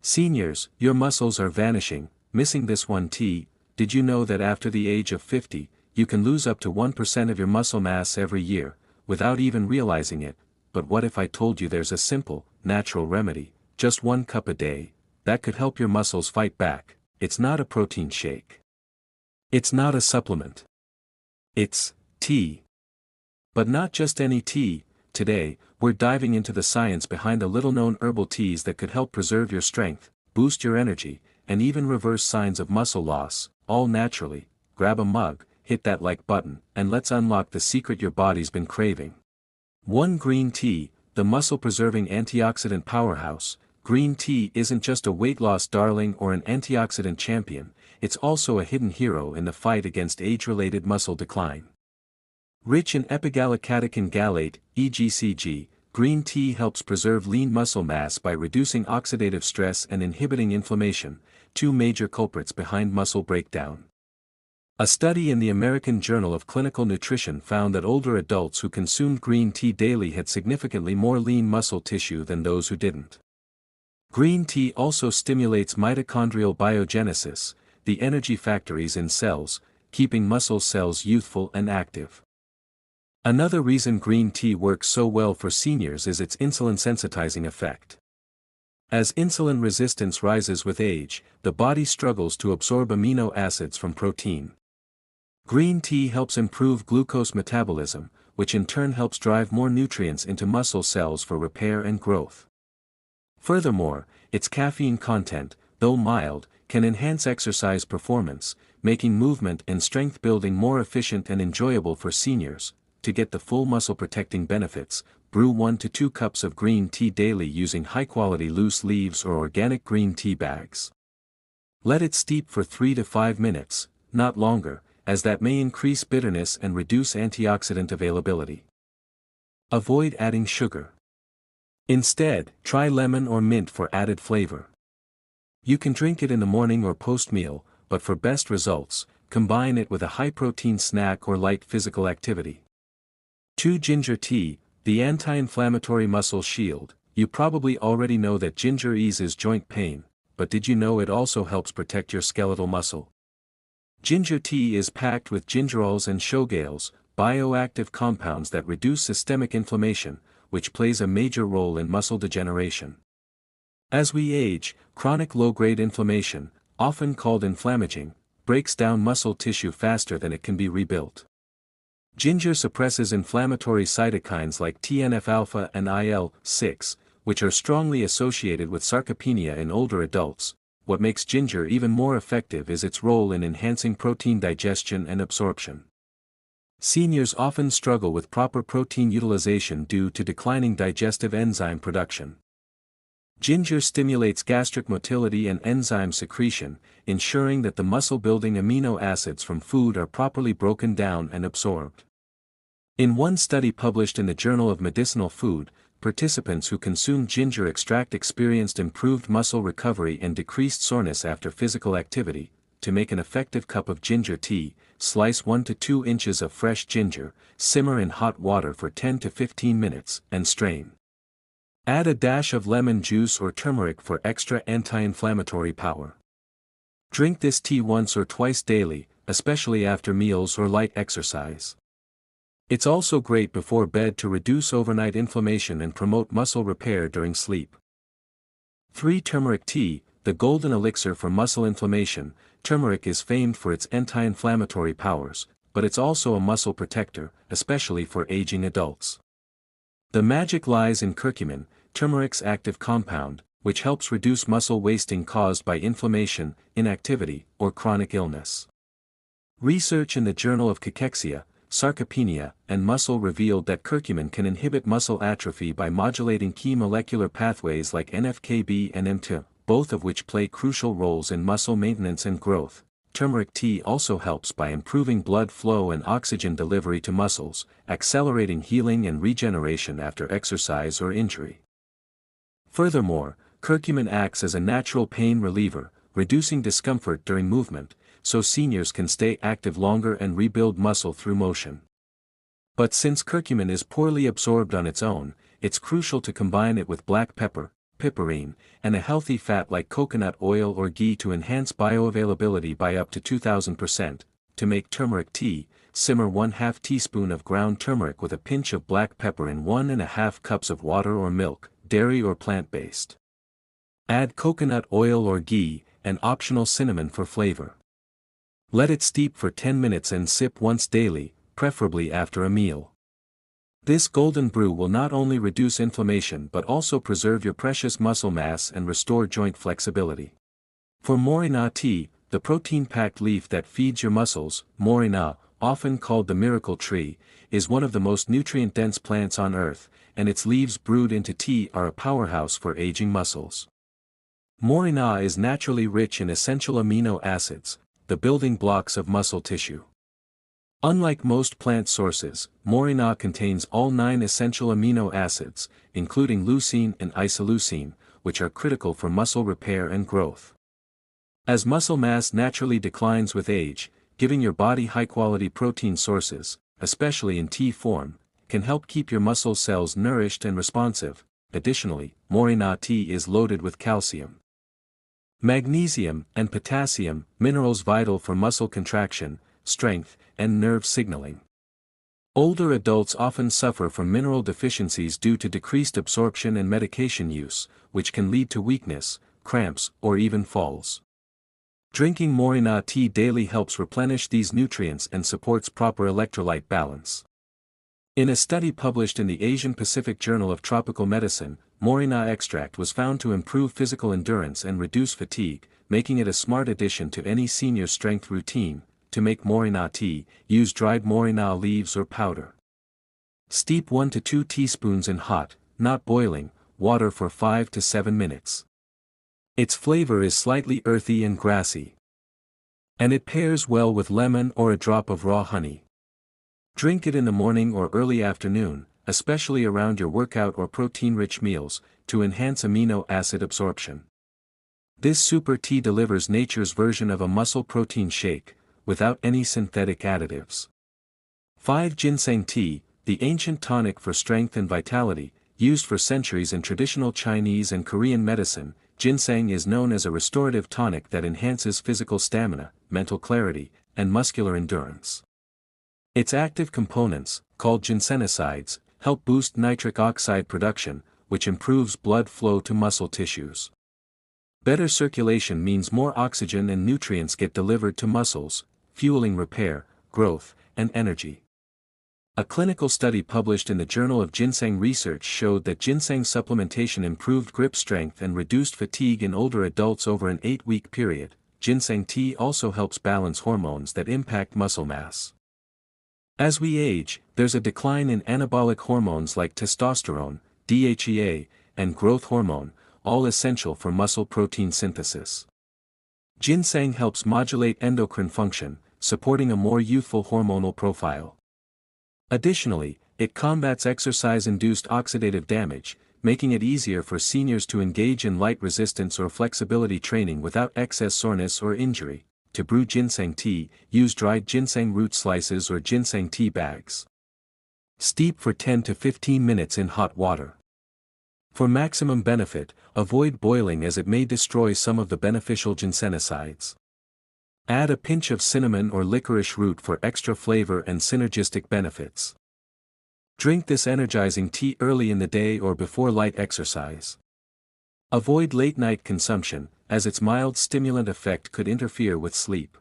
Seniors, your muscles are vanishing. Missing this one T. Did you know that after the age of 50, you can lose up to 1% of your muscle mass every year, without even realizing it? But what if I told you there's a simple, natural remedy, just 1 cup a day, that could help your muscles fight back? It's not a protein shake. It's not a supplement. It's tea. But not just any tea. Today, we're diving into the science behind the little-known herbal teas that could help preserve your strength, boost your energy, and even reverse signs of muscle loss, all naturally. Grab a mug, hit that like button, and let's unlock the secret your body's been craving. 1. Green tea, the muscle-preserving antioxidant powerhouse. Green tea isn't just a weight loss darling or an antioxidant champion, it's also a hidden hero in the fight against age-related muscle decline. Rich in epigallocatechin gallate, EGCG, green tea helps preserve lean muscle mass by reducing oxidative stress and inhibiting inflammation, two major culprits behind muscle breakdown. A study in the American Journal of Clinical Nutrition found that older adults who consumed green tea daily had significantly more lean muscle tissue than those who didn't. Green tea also stimulates mitochondrial biogenesis, the energy factories in cells, keeping muscle cells youthful and active. Another reason green tea works so well for seniors is its insulin-sensitizing effect. As insulin resistance rises with age, the body struggles to absorb amino acids from protein. Green tea helps improve glucose metabolism, which in turn helps drive more nutrients into muscle cells for repair and growth. Furthermore, its caffeine content, though mild, can enhance exercise performance, making movement and strength building more efficient and enjoyable for seniors. To get the full muscle-protecting benefits, brew 1 to 2 cups of green tea daily using high-quality loose leaves or organic green tea bags. Let it steep for 3 to 5 minutes, not longer, as that may increase bitterness and reduce antioxidant availability. Avoid adding sugar. Instead, try lemon or mint for added flavor. You can drink it in the morning or post-meal, but for best results, combine it with a high-protein snack or light physical activity. 2. Ginger tea, the anti-inflammatory muscle shield. You probably already know that ginger eases joint pain, but did you know it also helps protect your skeletal muscle? Ginger tea is packed with gingerols and shogales, bioactive compounds that reduce systemic inflammation, which plays a major role in muscle degeneration. As we age, chronic low-grade inflammation, often called inflammaging, breaks down muscle tissue faster than it can be rebuilt. Ginger suppresses inflammatory cytokines like TNF-alpha and IL-6, which are strongly associated with sarcopenia in older adults. What makes ginger even more effective is its role in enhancing protein digestion and absorption. Seniors often struggle with proper protein utilization due to declining digestive enzyme production. Ginger stimulates gastric motility and enzyme secretion, ensuring that the muscle-building amino acids from food are properly broken down and absorbed. In one study published in the Journal of Medicinal Food, participants who consumed ginger extract experienced improved muscle recovery and decreased soreness after physical activity. To make an effective cup of ginger tea, slice 1 to 2 inches of fresh ginger, simmer in hot water for 10 to 15 minutes, and strain. Add a dash of lemon juice or turmeric for extra anti-inflammatory power. Drink this tea once or twice daily, especially after meals or light exercise. It's also great before bed to reduce overnight inflammation and promote muscle repair during sleep. 3. Turmeric tea, the golden elixir for muscle inflammation. Turmeric is famed for its anti-inflammatory powers, but it's also a muscle protector, especially for aging adults. The magic lies in curcumin, turmeric's active compound, which helps reduce muscle wasting caused by inflammation, inactivity, or chronic illness. Research in the Journal of Cachexia, Sarcopenia, and Muscle revealed that curcumin can inhibit muscle atrophy by modulating key molecular pathways like NF-κB and mTOR, both of which play crucial roles in muscle maintenance and growth. Turmeric tea also helps by improving blood flow and oxygen delivery to muscles, accelerating healing and regeneration after exercise or injury. Furthermore, curcumin acts as a natural pain reliever, reducing discomfort during movement, so seniors can stay active longer and rebuild muscle through motion. But since curcumin is poorly absorbed on its own, it's crucial to combine it with black pepper, piperine, and a healthy fat like coconut oil or ghee to enhance bioavailability by up to 2000%. To make turmeric tea, simmer 1/2 teaspoon of ground turmeric with a pinch of black pepper in 1½ cups of water or milk, dairy or plant-based. Add coconut oil or ghee, and optional cinnamon for flavor. Let it steep for 10 minutes and sip once daily, preferably after a meal. This golden brew will not only reduce inflammation but also preserve your precious muscle mass and restore joint flexibility. For Morina tea, the protein-packed leaf that feeds your muscles, Morina, often called the miracle tree, is one of the most nutrient-dense plants on earth, and its leaves brewed into tea are a powerhouse for aging muscles. Morina is naturally rich in essential amino acids, the building blocks of muscle tissue. Unlike most plant sources, Morina contains all 9 essential amino acids, including leucine and isoleucine, which are critical for muscle repair and growth. As muscle mass naturally declines with age, giving your body high-quality protein sources, especially in tea form, can help keep your muscle cells nourished and responsive. Additionally, Morina tea is loaded with calcium, magnesium, and potassium, minerals vital for muscle contraction, strength, and nerve signaling. Older adults often suffer from mineral deficiencies due to decreased absorption and medication use, which can lead to weakness, cramps, or even falls. Drinking Morina tea daily helps replenish these nutrients and supports proper electrolyte balance. In a study published in the Asian Pacific Journal of Tropical Medicine, Morina extract was found to improve physical endurance and reduce fatigue, making it a smart addition to any senior strength routine. To make Morina tea, use dried Morina leaves or powder. Steep 1 to 2 teaspoons in hot, not boiling, water for 5 to 7 minutes. Its flavor is slightly earthy and grassy, and it pairs well with lemon or a drop of raw honey. Drink it in the morning or early afternoon, especially around your workout or protein-rich meals, to enhance amino acid absorption. This super tea delivers nature's version of a muscle protein shake, without any synthetic additives. 5. Ginseng tea, the ancient tonic for strength and vitality, used for centuries in traditional Chinese and Korean medicine. Ginseng is known as a restorative tonic that enhances physical stamina, mental clarity, and muscular endurance. Its active components, called ginsenosides, help boost nitric oxide production, which improves blood flow to muscle tissues. Better circulation means more oxygen and nutrients get delivered to muscles, fueling repair, growth, and energy. A clinical study published in the Journal of Ginseng Research showed that ginseng supplementation improved grip strength and reduced fatigue in older adults over an 8-week period. Ginseng tea also helps balance hormones that impact muscle mass. As we age, there's a decline in anabolic hormones like testosterone, DHEA, and growth hormone, all essential for muscle protein synthesis. Ginseng helps modulate endocrine function, supporting a more youthful hormonal profile. Additionally, it combats exercise-induced oxidative damage, making it easier for seniors to engage in light resistance or flexibility training without excess soreness or injury. To brew ginseng tea, use dried ginseng root slices or ginseng tea bags. Steep for 10 to 15 minutes in hot water. For maximum benefit, avoid boiling as it may destroy some of the beneficial ginsenosides. Add a pinch of cinnamon or licorice root for extra flavor and synergistic benefits. Drink this energizing tea early in the day or before light exercise. Avoid late-night consumption, as its mild stimulant effect could interfere with sleep.